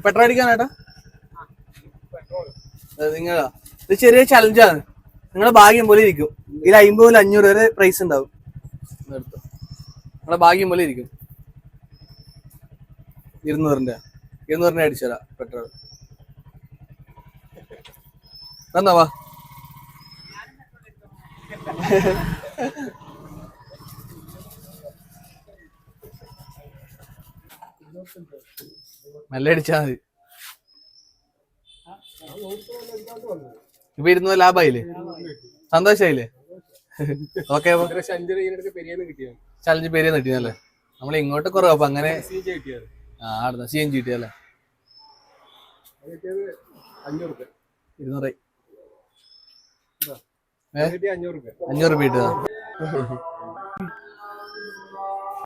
Petrol അടിക്കാനാട്ടാ നിങ്ങളാ ഇത് ചെറിയ ചലഞ്ചാണ്. നിങ്ങളെ ഭാഗ്യം പോലെ ഇരിക്കും. ഇതിൽ 50 മുതൽ 500 വരെ പ്രൈസ് ഉണ്ടാവും. നിങ്ങളെ ഭാഗ്യം പോലെ ഇരിക്കും. 200 അടിച്ചതാ പെട്രോൾ. എന്നാ മെല്ലെ അടിച്ചാ മതി. ഇപ്പൊ 200 ലാഭായില്ലേ? സന്തോഷായില്ലേ? ഓക്കെ ചലഞ്ച് പേര് കിട്ടിയല്ലേ? നമ്മൾ ഇങ്ങോട്ട് കുറവ് അപ്പൊ അങ്ങനെ CNG കിട്ടിയല്ലേ? 200 500 രൂപ കിട്ടുക.